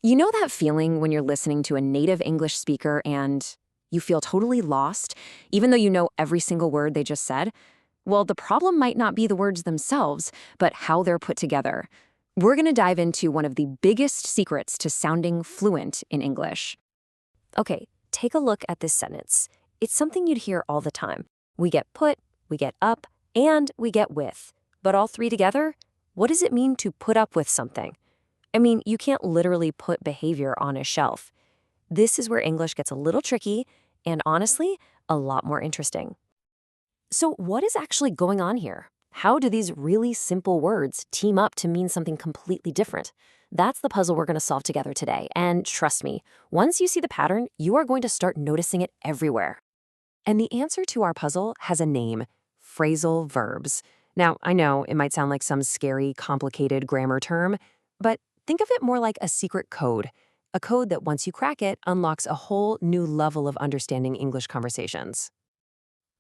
You know that feeling when you're listening to a native English speaker and you feel totally lost, even though you know every single word they just said? Well, the problem might not be the words themselves, but how they're put together. We're going to dive into one of the biggest secrets to sounding fluent in English. Okay, take a look at this sentence. It's something you'd hear all the time. We get put, we get up, and we get with. But all three together? What does it mean to put up with something? I mean, you can't literally put behavior on a shelf. This is where English gets a little tricky and, honestly, a lot more interesting. So what is actually going on here? How do these really simple words team up to mean something completely different? That's the puzzle we're going to solve together today. And trust me, once you see the pattern, you are going to start noticing it everywhere. And the answer to our puzzle has a name: phrasal verbs. Now, I know it might sound like some scary, complicated grammar term, but think of it more like a secret code. A code that once you crack it, unlocks a whole new level of understanding English conversations.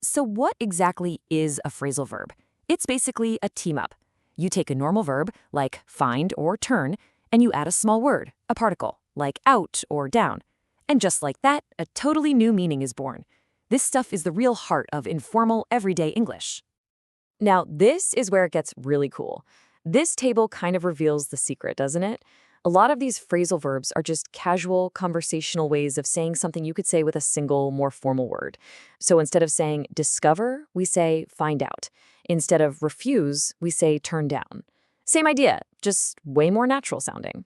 So what exactly is a phrasal verb? It's basically a team-up. You take a normal verb, like find or turn, and you add a small word, a particle, like out or down. And just like that, a totally new meaning is born. This stuff is the real heart of informal, everyday English. Now, this is where it gets really cool. This table kind of reveals the secret, doesn't it? A lot of these phrasal verbs are just casual, conversational ways of saying something you could say with a single, more formal word. So instead of saying discover, we say find out. Instead of refuse, we say turn down. Same idea, just way more natural sounding.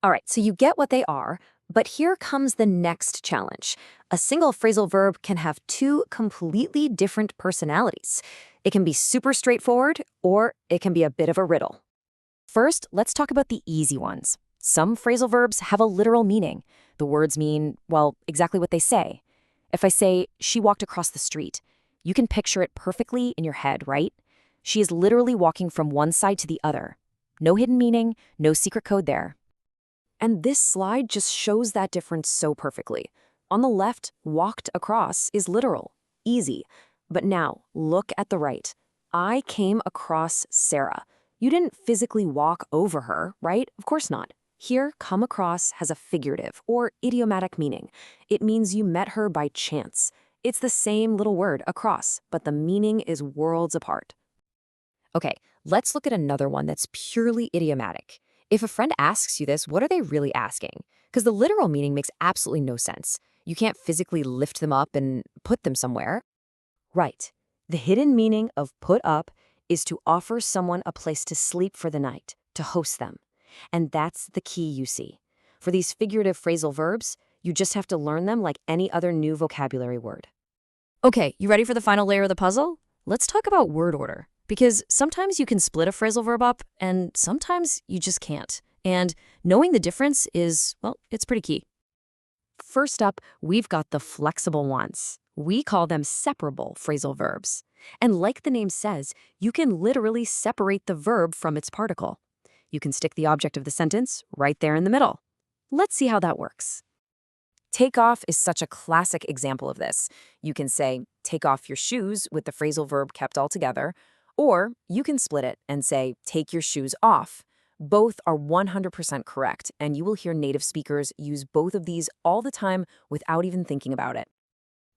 All right, so you get what they are, but here comes the next challenge. A single phrasal verb can have two completely different personalities. It can be super straightforward, or it can be a bit of a riddle. First, let's talk about the easy ones. Some phrasal verbs have a literal meaning. The words mean, well, exactly what they say. If I say, she walked across the street, you can picture it perfectly in your head, right? She is literally walking from one side to the other. No hidden meaning, no secret code there. And this slide just shows that difference so perfectly. On the left, walked across is literal, easy. But now, look at the right. I came across Sarah. You didn't physically walk over her, right? Of course not. Here, come across has a figurative or idiomatic meaning. It means you met her by chance. It's the same little word, across, but the meaning is worlds apart. Okay, let's look at another one that's purely idiomatic. If a friend asks you this, what are they really asking? Because the literal meaning makes absolutely no sense. You can't physically lift them up and put them somewhere. Right. The hidden meaning of put up is to offer someone a place to sleep for the night, to host them. And that's the key, you see. For these figurative phrasal verbs, you just have to learn them like any other new vocabulary word. Okay, you ready for the final layer of the puzzle? Let's talk about word order, because sometimes you can split a phrasal verb up, and sometimes you just can't. And knowing the difference is, well, it's pretty key. First up, we've got the flexible ones. We call them separable phrasal verbs. And like the name says, you can literally separate the verb from its particle. You can stick the object of the sentence right there in the middle. Let's see how that works. Take off is such a classic example of this. You can say, take off your shoes with the phrasal verb kept all together, or you can split it and say, take your shoes off. Both are 100% correct, and you will hear native speakers use both of these all the time without even thinking about it.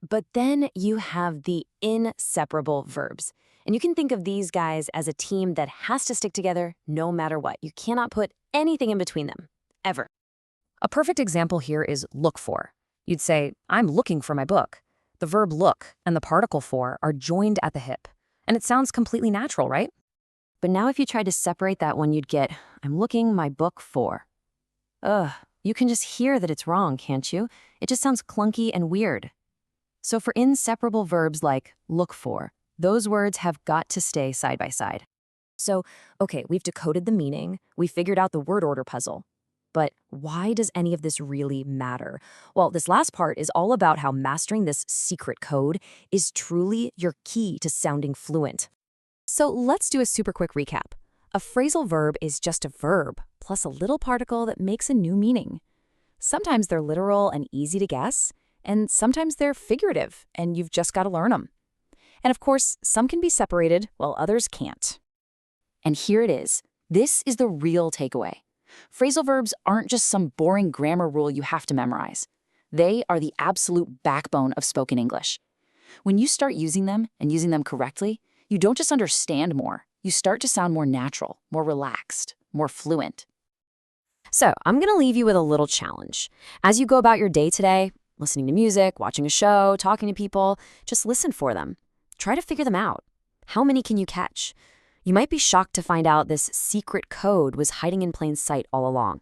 But then you have the inseparable verbs. And you can think of these guys as a team that has to stick together no matter what. You cannot put anything in between them, ever. A perfect example here is look for. You'd say, I'm looking for my book. The verb look and the particle for are joined at the hip. And it sounds completely natural, right? But now if you tried to separate that one, you'd get, I'm looking my book for. Ugh, you can just hear that it's wrong, can't you? It just sounds clunky and weird. So for inseparable verbs like look for, those words have got to stay side by side. So, okay, we've decoded the meaning, we figured out the word order puzzle. But why does any of this really matter? Well, this last part is all about how mastering this secret code is truly your key to sounding fluent. So let's do a super quick recap. A phrasal verb is just a verb, plus a little particle that makes a new meaning. Sometimes they're literal and easy to guess, and sometimes they're figurative, and you've just got to learn them. And of course, some can be separated while others can't. And here it is. This is the real takeaway. Phrasal verbs aren't just some boring grammar rule you have to memorize. They are the absolute backbone of spoken English. When you start using them and using them correctly, you don't just understand more, you start to sound more natural, more relaxed, more fluent. So, I'm going to leave you with a little challenge. As you go about your day today, listening to music, watching a show, talking to people, just listen for them. Try to figure them out. How many can you catch? You might be shocked to find out this secret code was hiding in plain sight all along.